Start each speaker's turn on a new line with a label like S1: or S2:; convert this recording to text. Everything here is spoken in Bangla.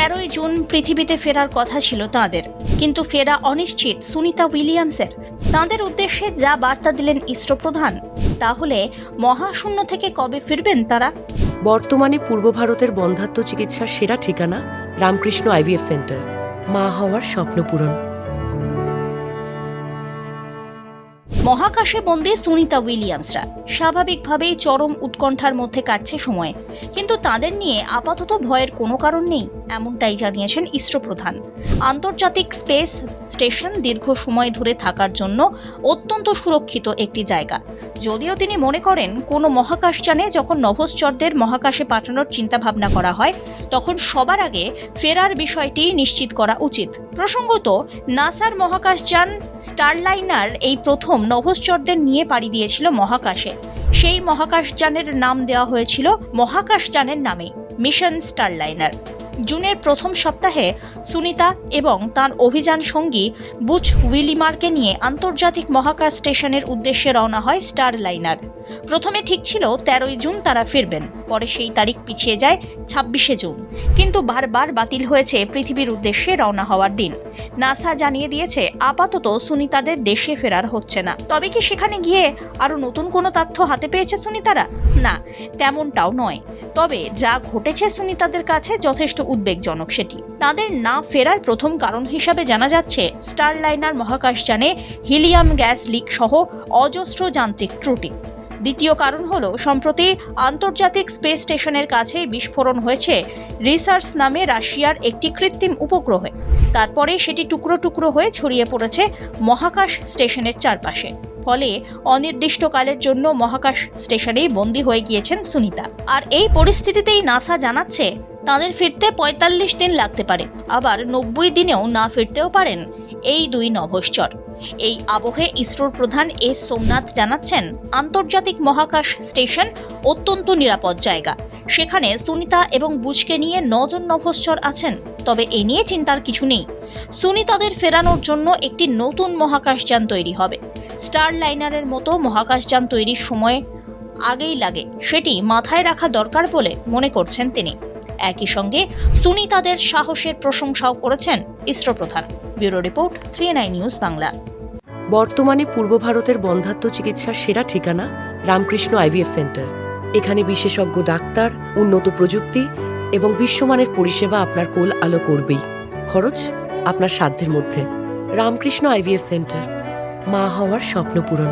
S1: 13ই জুন পৃথিবীতে ফেরার কথা ছিল তাঁদের, কিন্তু ফেরা অনিশ্চিত সুনিতা উইলিয়ামসের। তাঁদের উদ্দেশ্যে যা বার্তা দিলেন ইসরো প্রধান, তাহলে মহাশূন্য থেকে কবে ফিরবেন তারা?
S2: বর্তমানে পূর্ব ভারতের বন্ধ্যাত্ব চিকিৎসার সেরা ঠিকানা রামকৃষ্ণ আইভিএফ সেন্টার। মা হওয়ার স্বপ্ন পূরণ।
S1: মহাকাশে বন্দী সুনিতা উইলিয়ামসরা স্বাভাবিকভাবেই চরম উৎকণ্ঠার মধ্যে কাটছে সময়, কিন্তু তাদের নিয়ে আপাতত ভয়ের কোনো কারণ নেই, এমনটাই জানিয়েছেন ইসরো প্রধান। আন্তর্জাতিক স্পেস স্টেশন দীর্ঘ সময় ধরে থাকার জন্য অত্যন্ত সুরক্ষিত একটি জায়গা। যদিও তিনি মনে করেন, কোনো মহাকাশযানে যখন নভোশ্চরদের মহাকাশে পাঠানোর চিন্তাভাবনা করা হয়, তখন সবার আগে ফেরার বিষয়টি নিশ্চিত করা উচিত। প্রসঙ্গত, নাসার মহাকাশযান স্টারলাইনার এই প্রথম নভোশ্চরদের নিয়ে পাড়ি দিয়েছিল মহাকাশে। সেই মহাকাশযানের নাম দেওয়া হয়েছিল মহাকাশযানের নামে, মিশন স্টারলাইনার। জুনের প্রথম সপ্তাহে সুনিতা এবং তাঁর অভিযান সঙ্গী বুচ উইলিমারকে নিয়ে আন্তর্জাতিক মহাকাশ স্টেশনের উদ্দেশ্যে রওনা হয় স্টারলাইনার। প্রথমে ঠিক ছিল 13ই জুন তারা ফিরবেন, পরে সেই তারিখ পিছিয়ে যায় 26শে জুন, কিন্তু বারবার বাতিল হয়েছে পৃথিবীর উদ্দেশ্যে রওনা হওয়ার দিন। নাসা জানিয়ে দিয়েছে, আপাতত সুনিতাদের দেশে ফেরার হচ্ছে না। তবে কি সেখানে গিয়ে আরও নতুন কোনো তথ্য হাতে পেয়েছে সুনিতারা? না, তেমনটাও নয়। তবে যা ঘটেছে সুনিতাদের কাছে যথেষ্ট উদ্বেগজনক। সেটি তাদের না ফেরার প্রথম কারণ হিসাবে জানা যাচ্ছে স্টারলাইনার মহাকাশযানে হিলিয়াম গ্যাস লিক সহ অজস্র যান্ত্রিক ত্রুটি। দ্বিতীয় কারণ হলো, সম্প্রতি আন্তর্জাতিক স্পেস স্টেশনের কাছে বিস্ফোরণ হয়েছে রিসার্চ নামে রাশিয়ার একটি কৃত্রিম উপগ্রহে। তারপরে সেটি টুকরো টুকরো হয়ে ছড়িয়ে পড়েছে মহাকাশ স্টেশনের চারপাশে। ফলে অনির্দিষ্টকালের জন্য মহাকাশ স্টেশনেই বন্দী হয়ে গিয়েছেন সুনিতা। আর এই পরিস্থিতিতেই নাসা জানাচ্ছে, তাদের ফিরতে 45 দিন লাগতে পারে, আবার 90 দিনেও না ফিরতেও পারেন এই দুই নভোশ্চর। এই আবহে ইসরোর প্রধান এস সোমনাথ জানাচ্ছেন, আন্তর্জাতিক মহাকাশ স্টেশন অত্যন্ত নিরাপদ জায়গা। সেখানে সুনিতা এবং বুচকে নিয়ে 9 জন নভোশ্চর আছেন। তবে এ নিয়ে চিন্তার কিছু নেই। সুনিতাদের ফেরানোর জন্য একটি নতুন মহাকাশযান তৈরি হবে। স্টারলাইনারের মতো মহাকাশযান তৈরির সময় আগেই লাগে, সেটি মাথায় রাখা দরকার বলে মনে করছেন তিনি। একই সঙ্গে সুনিতাদের সাহসের প্রশংসাও করেছেন ইসরো প্রধান। Bureau report, 3NI news Bangla.
S2: বর্তমানে পূর্ব ভারতের বন্ধ্যাত্ব চিকিৎসার সেরা ঠিকানা রামকৃষ্ণ আইভিএফ সেন্টার। এখানে বিশেষজ্ঞ ডাক্তার, উন্নত প্রযুক্তি এবং বিশ্বমানের পরিষেবা আপনার কোল আলো করবেই। খরচ আপনার সাধ্যের মধ্যে। Ramakrishna IVF centre. মা হওয়ার স্বপ্ন পূরণ।